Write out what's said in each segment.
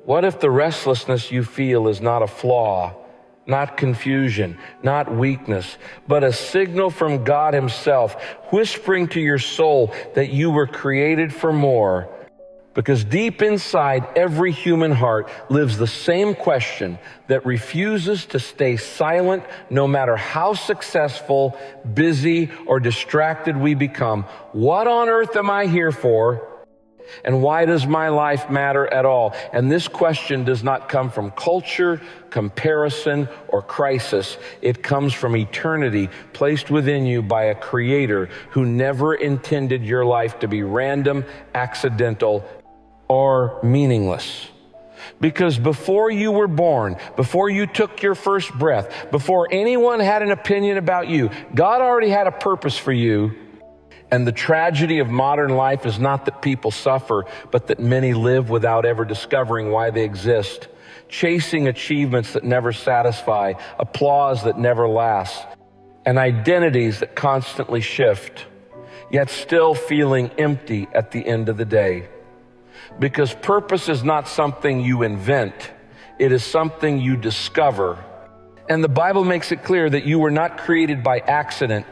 What if the restlessness you feel is not a flaw, not confusion, not weakness, but a signal from God Himself, whispering to your soul that you were created for more? Because deep inside every human heart lives the same question that refuses to stay silent no matter how successful, busy, or distracted we become. What on earth am I here for? And why does my life matter at all? And this question does not come from culture, comparison, or crisis. It comes from eternity placed within you by a Creator who never intended your life to be random, accidental, or meaningless. Because before you were born, before you took your first breath, before anyone had an opinion about you, God already had a purpose for you. And the tragedy of modern life is not that people suffer, but that many live without ever discovering why they exist, chasing achievements that never satisfy, applause that never lasts, and identities that constantly shift, yet still feeling empty at the end of the day. Because purpose is not something you invent, it is something you discover. And the Bible makes it clear that you were not created by accident.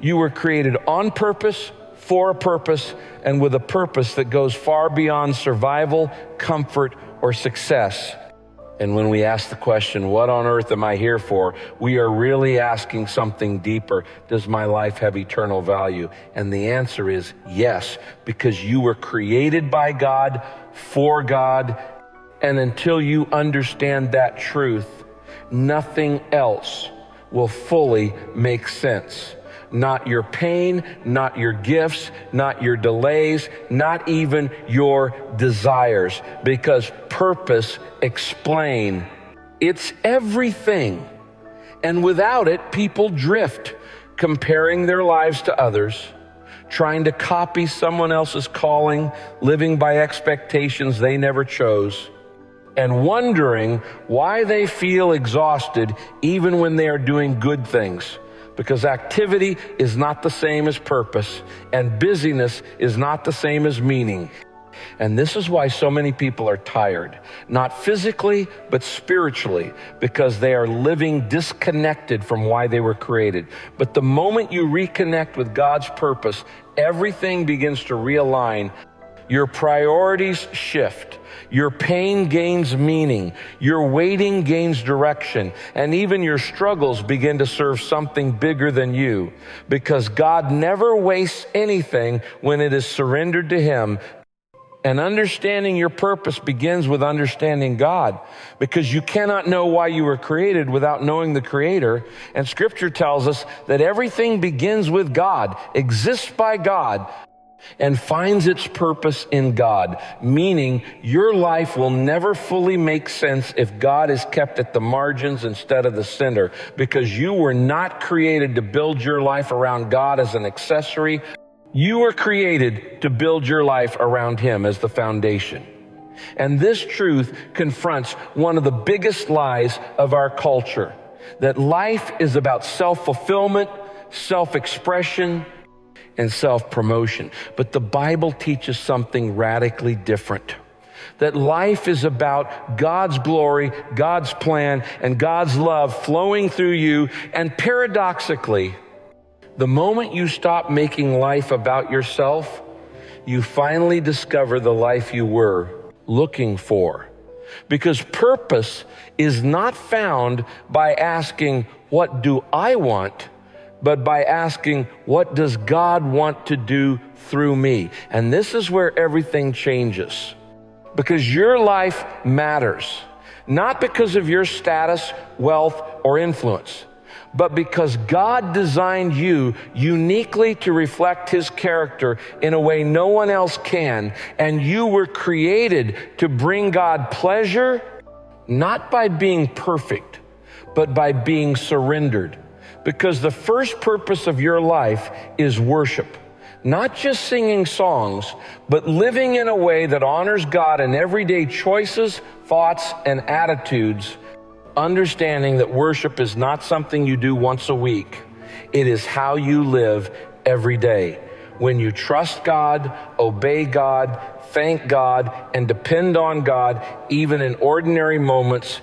You were created on purpose, for a purpose, and with a purpose that goes far beyond survival, comfort, or success. And when we ask the question, what on earth am I here for? We are really asking something deeper. Does my life have eternal value? And the answer is yes, because you were created by God, for God. And until you understand that truth, nothing else will fully make sense. Not your pain, not your gifts, not your delays, not even your desires. Because purpose, explain, it's everything. And without it, people drift, comparing their lives to others, trying to copy someone else's calling, living by expectations they never chose, and wondering why they feel exhausted even when they are doing good things. Because activity is not the same as purpose, and busyness is not the same as meaning. And this is why so many people are tired, not physically, but spiritually, because they are living disconnected from why they were created. But the moment you reconnect with God's purpose, everything begins to realign. Your priorities shift. Your pain gains meaning. Your waiting gains direction. And even your struggles begin to serve something bigger than you. Because God never wastes anything when it is surrendered to Him. And understanding your purpose begins with understanding God. Because you cannot know why you were created without knowing the Creator. And Scripture tells us that everything begins with God, exists by God, and finds its purpose in God, meaning your life will never fully make sense if God is kept at the margins instead of the center, because you were not created to build your life around God as an accessory. You were created to build your life around Him as the foundation. And this truth confronts one of the biggest lies of our culture, that life is about self-fulfillment, self-expression, and self-promotion. But the Bible teaches something radically different. That life is about God's glory, God's plan, and God's love flowing through you. And paradoxically, the moment you stop making life about yourself, you finally discover the life you were looking for. Because purpose is not found by asking, what do I want? But by asking, what does God want to do through me? And this is where everything changes. Because your life matters, not because of your status, wealth, or influence, but because God designed you uniquely to reflect His character in a way no one else can. And you were created to bring God pleasure, not by being perfect, but by being surrendered. Because the first purpose of your life is worship. Not just singing songs, but living in a way that honors God in everyday choices, thoughts, and attitudes. Understanding that worship is not something you do once a week. It is how you live every day. when you trust God, obey God, thank God, and depend on God, even in ordinary moments.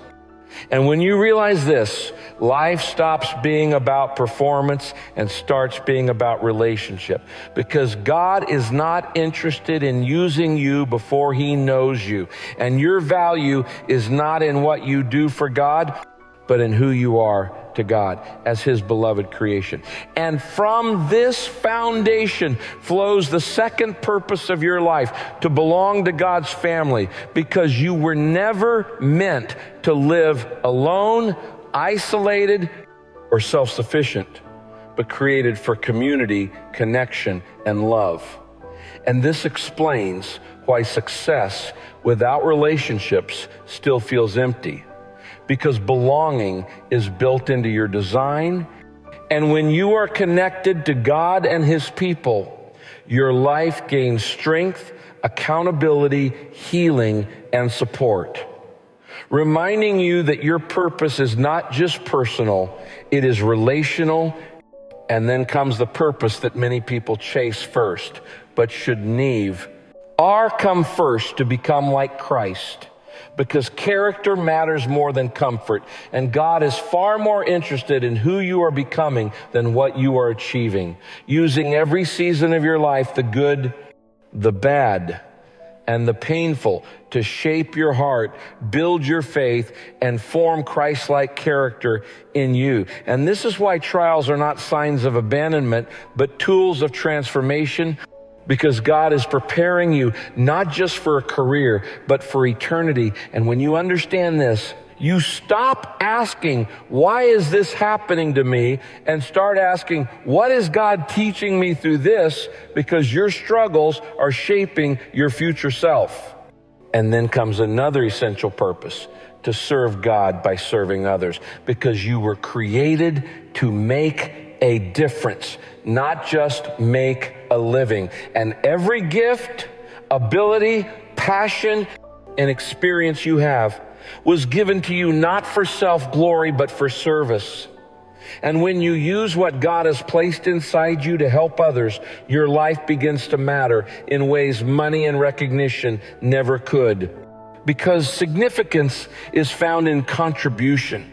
And when you realize this, life stops being about performance and starts being about relationship. Because God is not interested in using you before He knows you. And your value is not in what you do for God, but in who you are to God as His beloved creation. And from this foundation flows the second purpose of your life, to belong to God's family, because you were never meant to live alone, isolated, or self-sufficient, but created for community, connection, and love. And this explains why success without relationships still feels empty. Because belonging is built into your design. And when you are connected to God and His people, your life gains strength, accountability, healing, and support. Reminding you that your purpose is not just personal, it is relational. And then comes the purpose that many people chase first, but should never come first to become like Christ. Because character matters more than comfort, and God is far more interested in who you are becoming than what you are achieving. Using every season of your life, the good, the bad, and the painful, to shape your heart, build your faith, and form Christ-like character in you. And this is why trials are not signs of abandonment, but tools of transformation. Because God is preparing you not just for a career, but for eternity. And when you understand this, you stop asking, why is this happening to me? And start asking, what is God teaching me through this? Because your struggles are shaping your future self. And then comes another essential purpose, to serve God by serving others. Because you were created to make a difference, not just make a living. And every gift, ability, passion, and experience you have was given to you not for self-glory, but for service. And when you use what God has placed inside you to help others, your life begins to matter in ways money and recognition never could. Because significance is found in contribution.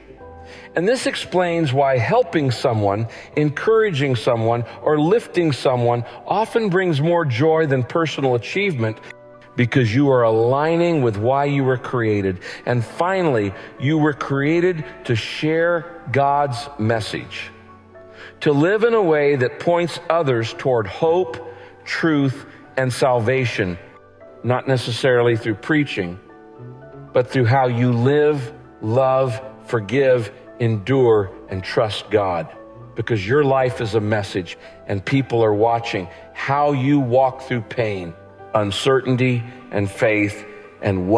And this explains why helping someone, encouraging someone, or lifting someone often brings more joy than personal achievement, because you are aligning with why you were created. And finally, you were created to share God's message, to live in a way that points others toward hope, truth, and salvation, not necessarily through preaching, but through how you live, love, forgive, endure, and trust God. Because your life is a message, and people are watching how you walk through pain, uncertainty, and faith, and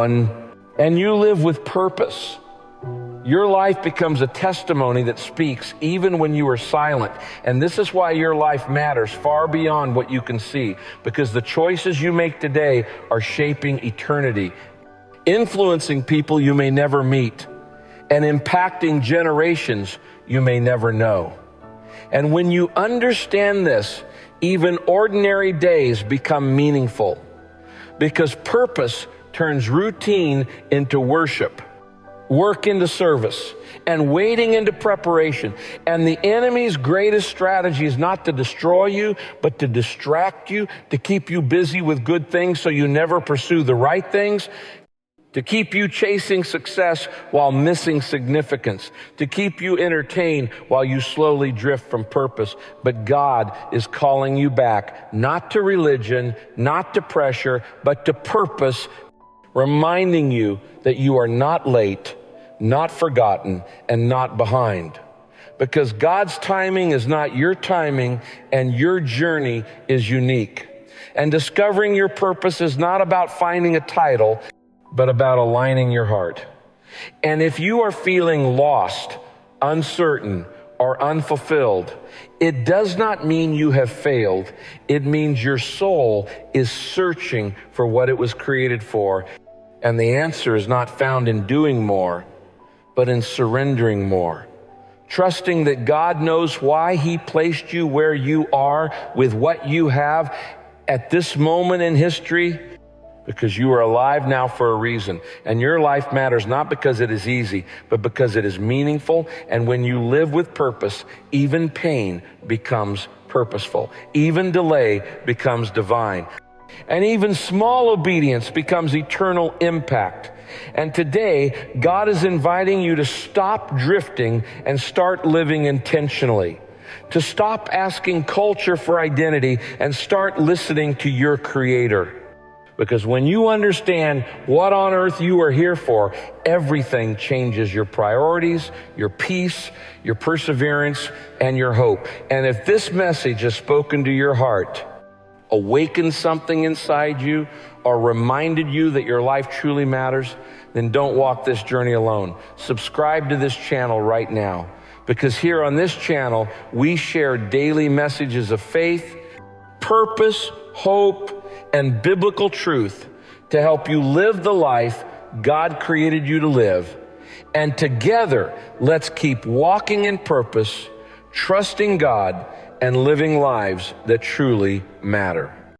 you live with purpose. Your life becomes a testimony that speaks even when you are silent. And this is why your life matters far beyond what you can see, because the choices you make today are shaping eternity, influencing people you may never meet, and impacting generations you may never know. And when you understand this, even ordinary days become meaningful, because purpose turns routine into worship, work into service, and waiting into preparation. And the enemy's greatest strategy is not to destroy you, but to distract you, to keep you busy with good things so you never pursue the right things, to keep you chasing success while missing significance, to keep you entertained while you slowly drift from purpose. But God is calling you back, not to religion, not to pressure, but to purpose, reminding you that you are not late, not forgotten, and not behind. Because God's timing is not your timing, and your journey is unique. And discovering your purpose is not about finding a title, but about aligning your heart. And if you are feeling lost, uncertain, or unfulfilled, it does not mean you have failed. It means your soul is searching for what it was created for. And the answer is not found in doing more, but in surrendering more, trusting that God knows why He placed you where you are with what you have at this moment in history, because you are alive now for a reason. And your life matters not because it is easy, but because it is meaningful. And when you live with purpose, even pain becomes purposeful. Even delay becomes divine. And even small obedience becomes eternal impact. And today, God is inviting you to stop drifting and start living intentionally. To stop asking culture for identity and start listening to your Creator. Because when you understand what on earth you are here for, everything changes: your priorities, your peace, your perseverance, and your hope. And if this message has spoken to your heart, awakened something inside you, or reminded you that your life truly matters, then don't walk this journey alone. Subscribe to this channel right now. Because here on this channel, we share daily messages of faith, purpose, hope, and biblical truth to help you live the life God created you to live. And together, let's keep walking in purpose, trusting God, and living lives that truly matter.